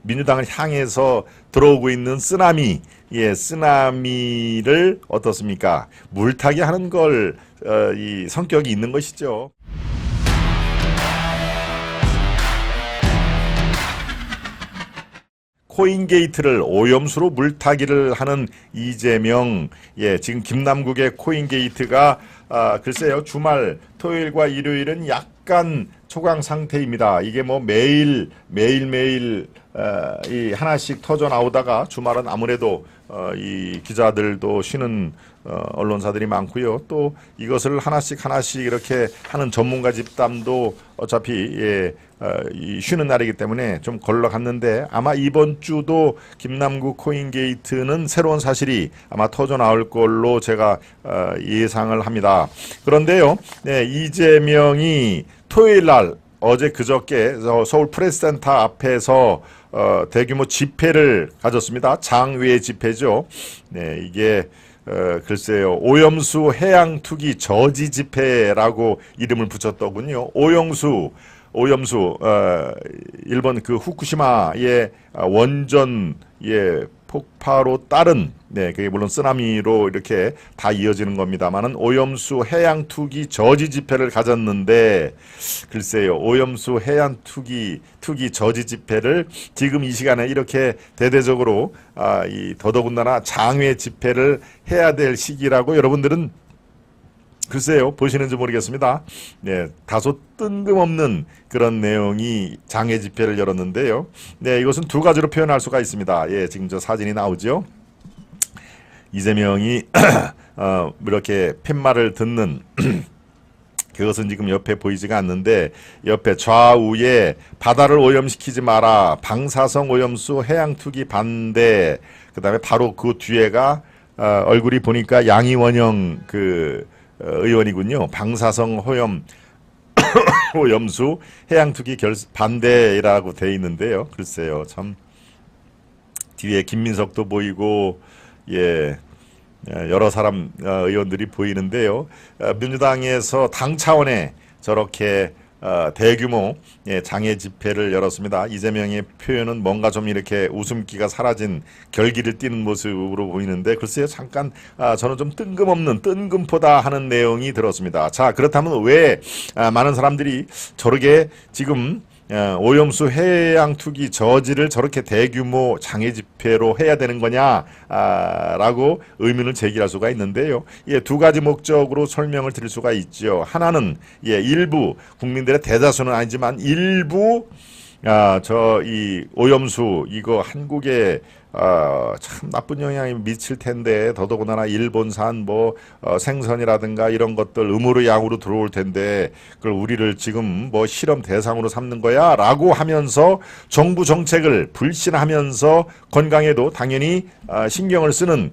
민주당을 향해서 들어오고 있는 쓰나미, 쓰나미를 어떻습니까? 물타기 하는 걸, 이 성격이 있는 것이죠. 코인게이트를 오염수로 물타기를 하는 이재명, 지금 김남국의 코인게이트가 글쎄요, 주말 토요일과 일요일은 약간 초강 상태입니다. 이게 뭐 매일 이 하나씩 터져 나오다가 주말은 아무래도 이 기자들도 쉬는 언론사들이 많고요. 또 이것을 하나씩 이렇게 하는 전문가 집단도 어차피 이 쉬는 날이기 때문에 좀 걸러갔는데, 아마 이번 주도 김남국 코인게이트는 새로운 사실이 아마 터져 나올 걸로 제가 예상을 합니다. 그런데요, 이재명이 토요일 날 어제 그저께 서울 프레스센터 앞에서 대규모 집회를 가졌습니다. 장외 집회죠. 이게 글쎄요, 오염수 해양 투기 저지 집회라고 이름을 붙였더군요. 오염수 일본 그 후쿠시마의 원전 폭파로 따른, 그게 물론 쓰나미로 이렇게 다 이어지는 겁니다만은 오염수 해양 투기 저지 집회를 가졌는데, 글쎄요, 오염수 해양 투기 저지 집회를 지금 이 시간에 이렇게 대대적으로 이 더더군다나 장외 집회를 해야 될 시기라고 여러분들은 글쎄요, 보시는지 모르겠습니다. 다소 뜬금없는 그런 내용이 장외 집회를 열었는데요. 이것은 두 가지로 표현할 수가 있습니다. 지금 저 사진이 나오죠. 이재명이 이렇게 팻말을 듣는 그것은 지금 옆에 보이지가 않는데, 옆에 좌우에 바다를 오염시키지 마라, 방사성 오염수 해양 투기 반대, 그 다음에 바로 그 뒤에가 얼굴이 보니까 양이원영 의원이군요. 방사성 오염수 해양 투기 반대라고 돼 있는데요. 글쎄요, 참 뒤에 김민석도 보이고 여러 사람 의원들이 보이는데요. 민주당에서 당 차원에 저렇게 대규모 장애 집회를 열었습니다. 이재명의 표현은 뭔가 좀 이렇게 웃음기가 사라진 결기를 띠는 모습으로 보이는데, 글쎄요, 잠깐 저는 좀 뜬금포다 하는 내용이 들었습니다. 자, 그렇다면 왜 많은 사람들이 저렇게 지금 오염수 해양 투기 저지를 저렇게 대규모 장애 집회로 해야 되는 거냐 라고 의문을 제기할 수가 있는데요. 두 가지 목적으로 설명을 드릴 수가 있죠. 하나는 일부 국민들의 대다수는 아니지만 일부 이 오염수 이거 한국에 참 나쁜 영향이 미칠 텐데, 더더군다나 일본산 생선이라든가 이런 것들 음으로 양으로 들어올 텐데 그걸 우리를 지금 실험 대상으로 삼는 거야 라고 하면서 정부 정책을 불신하면서 건강에도 당연히 신경을 쓰는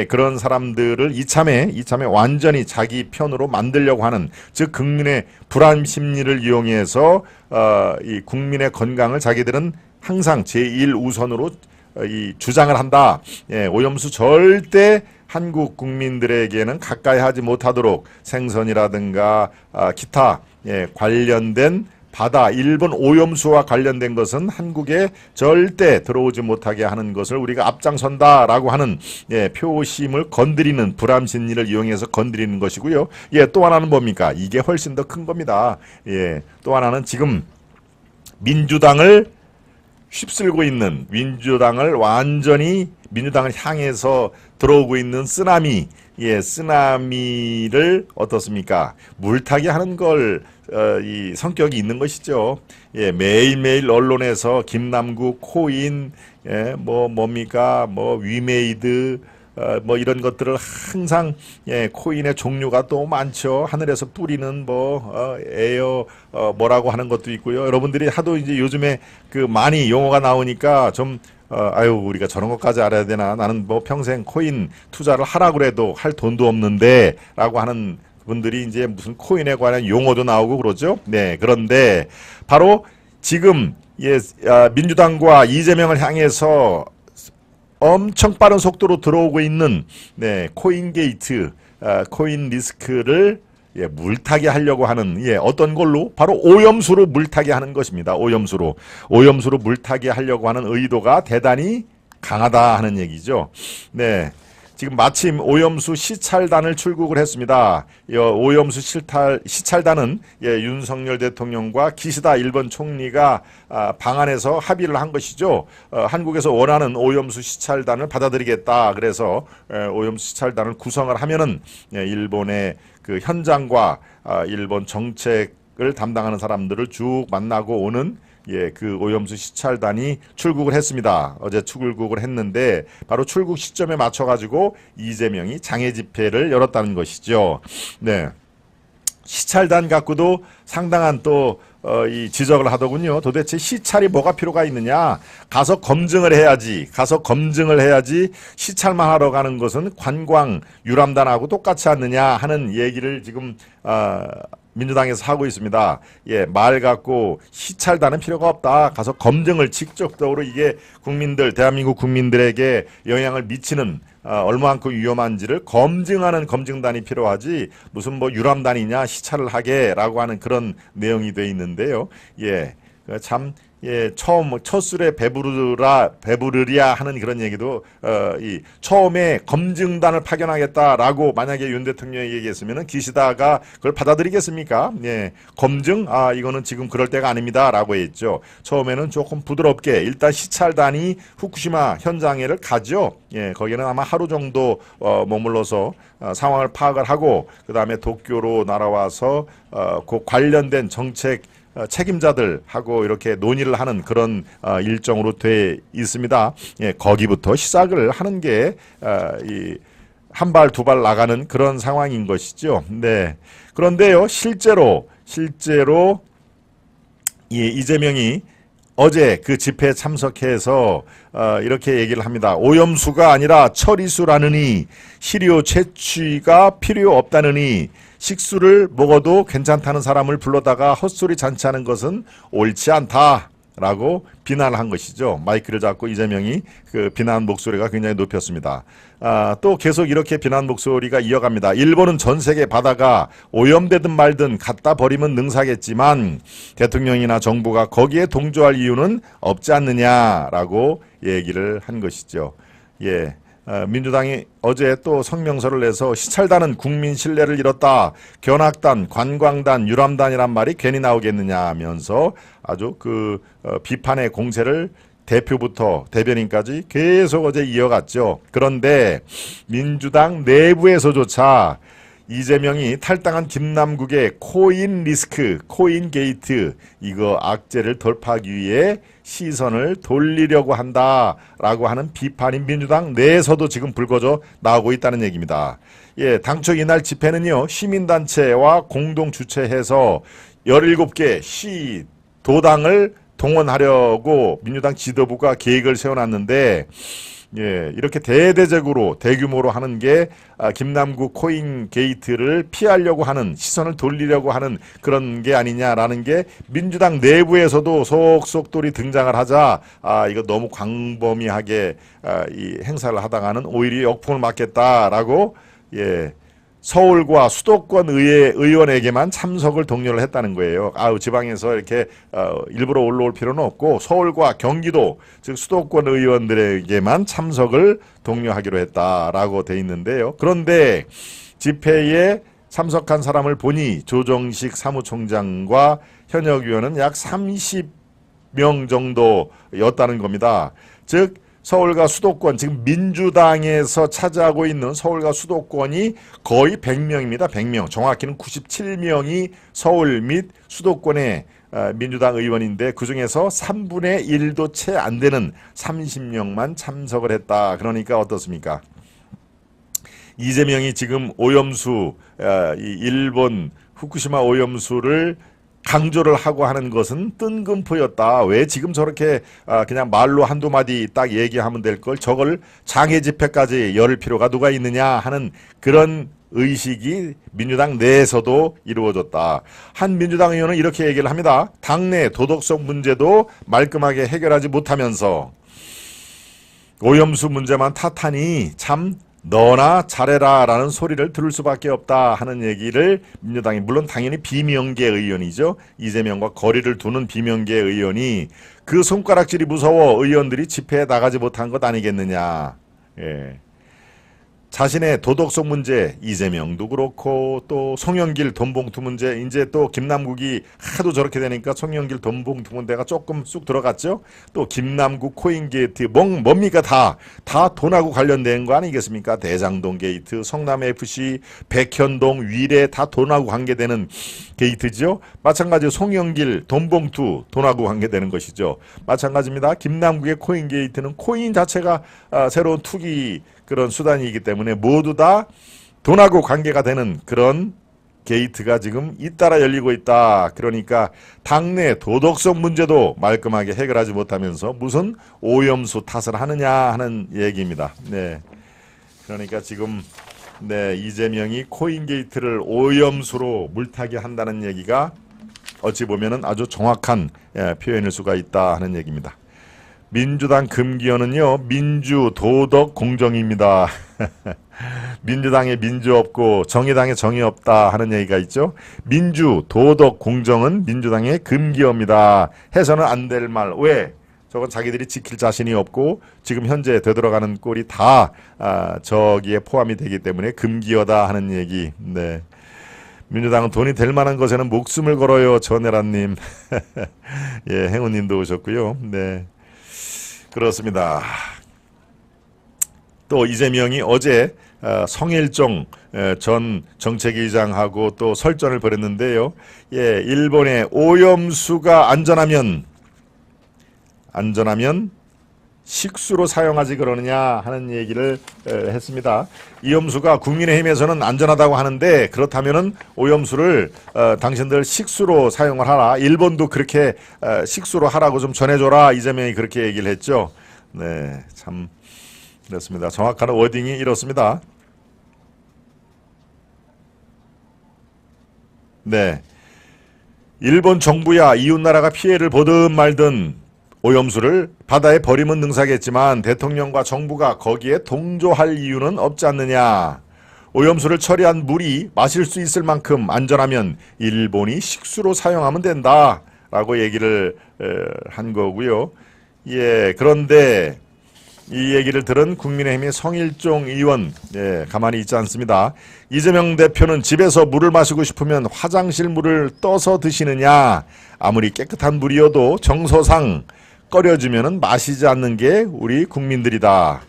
그런 사람들을 이참에 완전히 자기 편으로 만들려고 하는, 즉 국민의 불안 심리를 이용해서 이 국민의 건강을 자기들은 항상 제1우선으로 이 주장을 한다. 오염수 절대 한국 국민들에게는 가까이 하지 못하도록 생선이라든가 기타 관련된 바다, 일본 오염수와 관련된 것은 한국에 절대 들어오지 못하게 하는 것을 우리가 앞장선다라고 하는 표심을 건드리는, 불안 심리를 이용해서 건드리는 것이고요. 또 하나는 뭡니까? 이게 훨씬 더 큰 겁니다. 또 하나는 지금 민주당을 휩쓸고 있는, 민주당을 향해서 들어오고 있는 쓰나미, 쓰나미를 어떻습니까? 물타기 하는 걸, 이 성격이 있는 것이죠. 매일매일 언론에서 김남국, 코인, 뭡니까? 위메이드, 이런 것들을 항상 코인의 종류가 또 많죠. 하늘에서 뿌리는 에어 뭐라고 하는 것도 있고요. 여러분들이 하도 이제 요즘에 많이 용어가 나오니까 좀 우리가 저런 것까지 알아야 되나, 나는 평생 코인 투자를 하라고 해도 할 돈도 없는데 라고 하는 분들이 이제 무슨 코인에 관한 용어도 나오고 그러죠. 그런데 바로 지금 민주당과 이재명을 향해서 엄청 빠른 속도로 들어오고 있는 코인게이트, 코인 리스크를 예, 물타기 하려고 하는, 예, 어떤 걸로? 바로 오염수로 물타기 하는 것입니다. 오염수로 물타기 하려고 하는 의도가 대단히 강하다 하는 얘기죠. 네. 지금 마침 오염수 시찰단을 출국을 했습니다. 오염수 시찰단은 예, 윤석열 대통령과 기시다 일본 총리가 방안에서 합의를 한 것이죠. 한국에서 원하는 오염수 시찰단을 받아들이겠다. 그래서 오염수 시찰단을 구성을 하면은 예, 일본의 그 현장과 일본 정책을 담당하는 사람들을 쭉 만나고 오는 예, 그 오염수 시찰단이 출국을 했습니다. 어제 출국을 했는데 바로 출국 시점에 맞춰가지고 이재명이 장애 집회를 열었다는 것이죠. 네. 시찰단 갖고도 상당한 또 이 지적을 하더군요. 도대체 시찰이 뭐가 필요가 있느냐? 가서 검증을 해야지. 시찰만 하러 가는 것은 관광 유람단하고 똑같지 않느냐 하는 얘기를 지금 민주당에서 하고 있습니다. 예, 말 갖고 시찰단은 필요가 없다. 가서 검증을 직접적으로 이게 대한민국 국민들에게 영향을 미치는 얼마만큼 위험한지를 검증하는 검증단이 필요하지 무슨 뭐 유람단이냐 시찰을 하게라고 하는 그런 내용이 돼 있는데요. 예, 참. 예, 첫 술에 배부르랴 하는 그런 얘기도, 처음에 검증단을 파견하겠다라고 만약에 윤 대통령이 얘기했으면은 기시다가 그걸 받아들이겠습니까? 예, 검증? 이거는 지금 그럴 때가 아닙니다. 라고 했죠. 처음에는 조금 부드럽게 일단 시찰단이 후쿠시마 현장에를 가죠. 예, 거기는 아마 하루 정도, 머물러서, 상황을 파악을 하고, 그 다음에 도쿄로 날아와서, 그 관련된 정책, 책임자들하고 이렇게 논의를 하는 그런 일정으로 돼 있습니다. 예, 거기부터 시작을 하는 게 한 발 두 발 나가는 그런 상황인 것이죠. 네. 그런데요, 실제로 이재명이 어제 그 집회에 참석해서 이렇게 얘기를 합니다. 오염수가 아니라 처리수라느니 시료 채취가 필요 없다느니 식수를 먹어도 괜찮다는 사람을 불러다가 헛소리 잔치하는 것은 옳지 않다라고 비난을 한 것이죠. 마이크를 잡고 이재명이 그 비난 목소리가 굉장히 높였습니다. 또 계속 이렇게 비난 목소리가 이어갑니다. 일본은 전 세계 바다가 오염되든 말든 갖다 버리면 능사겠지만 대통령이나 정부가 거기에 동조할 이유는 없지 않느냐라고 얘기를 한 것이죠. 예. 민주당이 어제 또 성명서를 내서 시찰단은 국민 신뢰를 잃었다. 견학단, 관광단, 유람단이란 말이 괜히 나오겠느냐 하면서 아주 그 비판의 공세를 대표부터 대변인까지 계속 어제 이어갔죠. 그런데 민주당 내부에서조차 이재명이 탈당한 김남국의 코인 리스크, 코인 게이트 이거 악재를 돌파하기 위해 시선을 돌리려고 한다라고 하는 비판이 민주당 내에서도 지금 불거져 나오고 있다는 얘기입니다. 예, 당초 이날 집회는요. 시민단체와 공동 주최해서 17개 시 도당을 동원하려고 민주당 지도부가 계획을 세워놨는데 예, 이렇게 대대적으로 대규모로 하는 게 김남국 코인 게이트를 피하려고 하는 시선을 돌리려고 하는 그런 게 아니냐라는 게 민주당 내부에서도 속속들이 등장을 하자 이거 너무 광범위하게 이 행사를 하다가는 오히려 역풍을 맞겠다라고 예. 서울과 수도권 의원에게만 참석을 독려를 했다는 거예요. 지방에서 이렇게 일부러 올라올 필요는 없고 서울과 경기도 즉 수도권 의원들에게만 참석을 독려하기로 했다라고 돼 있는데요. 그런데 집회에 참석한 사람을 보니 조정식 사무총장과 현역 의원은 약 30명 정도였다는 겁니다. 즉 서울과 수도권 지금 민주당에서 차지하고 있는 서울과 수도권이 거의 100명입니다. 100명. 정확히는 97명이 서울 및 수도권의 민주당 의원인데 그중에서 3분의 1도 채 안 되는 30명만 참석을 했다. 그러니까 어떻습니까? 이재명이 지금 오염수 일본 후쿠시마 오염수를 강조를 하고 하는 것은 뜬금포였다. 왜 지금 저렇게 그냥 말로 한두 마디 딱 얘기하면 될 걸 저걸 장애 집회까지 열 필요가 누가 있느냐 하는 그런 의식이 민주당 내에서도 이루어졌다. 한 민주당 의원은 이렇게 얘기를 합니다. 당내 도덕성 문제도 말끔하게 해결하지 못하면서 오염수 문제만 탓하니 참 너나 잘해라 라는 소리를 들을 수밖에 없다 하는 얘기를 민주당이, 물론 당연히 비명계 의원이죠. 이재명과 거리를 두는 비명계 의원이 그 손가락질이 무서워 의원들이 집회에 나가지 못한 것 아니겠느냐. 예. 자신의 도덕성 문제, 이재명도 그렇고 또 송영길 돈봉투 문제, 이제 또 김남국이 하도 저렇게 되니까 송영길 돈봉투 문제가 조금 쑥 들어갔죠. 또 김남국 코인 게이트 뭡니까 다 돈하고 관련된 거 아니겠습니까? 대장동 게이트, 성남 FC, 백현동, 위례 다 돈하고 관계되는 게이트죠. 마찬가지로 송영길 돈봉투 돈하고 관계되는 것이죠. 마찬가지입니다. 김남국의 코인 게이트는 코인 자체가 새로운 투기 그런 수단이기 때문에 모두 다 돈하고 관계가 되는 그런 게이트가 지금 잇따라 열리고 있다. 그러니까 당내 도덕성 문제도 말끔하게 해결하지 못하면서 무슨 오염수 탓을 하느냐 하는 얘기입니다. 네. 그러니까 지금 네, 이재명이 코인 게이트를 오염수로 물타기 한다는 얘기가 어찌 보면은 아주 정확한 표현일 수가 있다 하는 얘기입니다. 민주당 금기어는요, 민주, 도덕, 공정입니다. 민주당에 민주 없고 정의당에 정의 없다 하는 얘기가 있죠. 민주, 도덕, 공정은 민주당의 금기어입니다. 해서는 안 될 말. 왜? 저건 자기들이 지킬 자신이 없고 지금 현재 되돌아가는 꼴이 다 저기에 포함이 되기 때문에 금기어다 하는 얘기. 네. 민주당은 돈이 될 만한 것에는 목숨을 걸어요. 전혜란님. 예, 행운님도 오셨고요. 네. 그렇습니다. 또 이재명이 어제 성일종 전 정책위장하고 또 설전을 벌였는데요. 예, 일본의 오염수가 안전하면 식수로 사용하지 그러느냐 하는 얘기를 했습니다. 이 오염수가 국민의힘에서는 안전하다고 하는데 그렇다면은 오염수를 당신들 식수로 사용을 하라. 일본도 그렇게 식수로 하라고 좀 전해줘라. 이재명이 그렇게 얘기를 했죠. 네, 참 그렇습니다. 정확한 워딩이 이렇습니다. 네, 일본 정부야 이웃나라가 피해를 보든 말든 오염수를 바다에 버리면 능사겠지만 대통령과 정부가 거기에 동조할 이유는 없지 않느냐. 오염수를 처리한 물이 마실 수 있을 만큼 안전하면 일본이 식수로 사용하면 된다 라고 얘기를 한 거고요. 예, 그런데 이 얘기를 들은 국민의힘의 성일종 의원 가만히 있지 않습니다. 이재명 대표는 집에서 물을 마시고 싶으면 화장실 물을 떠서 드시느냐. 아무리 깨끗한 물이어도 정서상 끓여주면 마시지 않는 게 우리 국민들이다.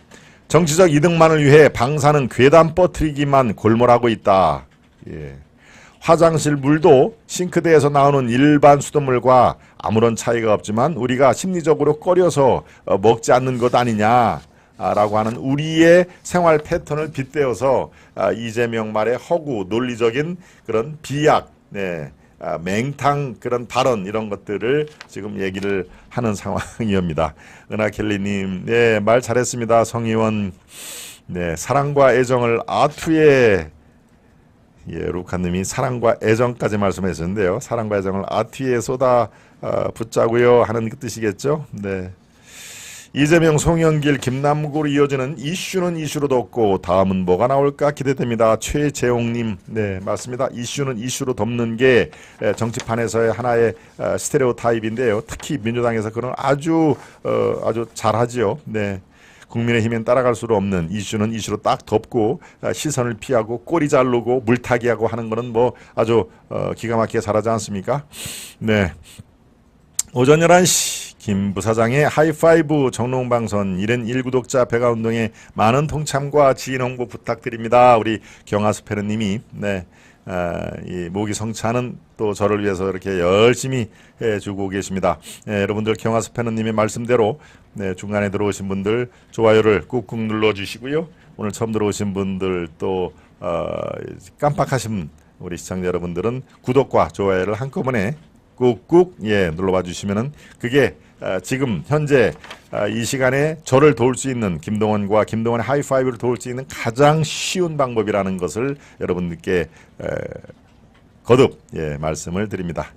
정치적 이득만을 위해 방사능 괴담 퍼뜨리기만 골몰하고 있다. 예. 화장실 물도 싱크대에서 나오는 일반 수돗물과 아무런 차이가 없지만 우리가 심리적으로 끓여서 먹지 않는 것 아니냐 라고 하는 우리의 생활 패턴을 빗대어서 이재명 말의 허구 논리적인 그런 비약 맹탕 그런 발언 이런 것들을 지금 얘기를 하는 상황이옵니다. 은하켈리님, 네, 말 잘했습니다. 성의원, 네, 사랑과 애정을 아투에, 예, 루카님이 사랑과 애정까지 말씀하셨는데요. 사랑과 애정을 아투에 쏟아 붙자고요 하는 그 뜻이겠죠. 네. 이재명, 송영길, 김남국으로 이어지는 이슈는 이슈로도 없고 다음은 뭐가 나올까 기대됩니다. 최재홍님, 네, 맞습니다. 이슈는 이슈로 덮는 게 정치판에서의 하나의 스테레오 타입인데요. 특히 민주당에서 그런 아주 잘하지요. 네. 국민의힘엔 따라갈 수 없는 이슈는 이슈로 딱 덮고 시선을 피하고 꼬리 자르고 물타기하고 하는 거는 뭐 아주 기가 막히게 잘하지 않습니까? 네. 오전 11시 김 부사장의 하이파이브 정농방송 1인 1구독자 배가운동에 많은 동참과 지인 홍보 부탁드립니다. 우리 경하스페르님이 네, 이 모기 성찬은 또 저를 위해서 이렇게 열심히 해주고 계십니다. 네, 여러분들 경하스페르님의 말씀대로 네, 중간에 들어오신 분들 좋아요를 꾹꾹 눌러주시고요. 오늘 처음 들어오신 분들 또 깜빡하신 우리 시청자 여러분들은 구독과 좋아요를 한꺼번에 꾹꾹 눌러봐 주시면은 그게 지금 현재 이 시간에 저를 도울 수 있는 김동원과 김동원의 하이파이브를 도울 수 있는 가장 쉬운 방법이라는 것을 여러분들께 거듭 말씀을 드립니다.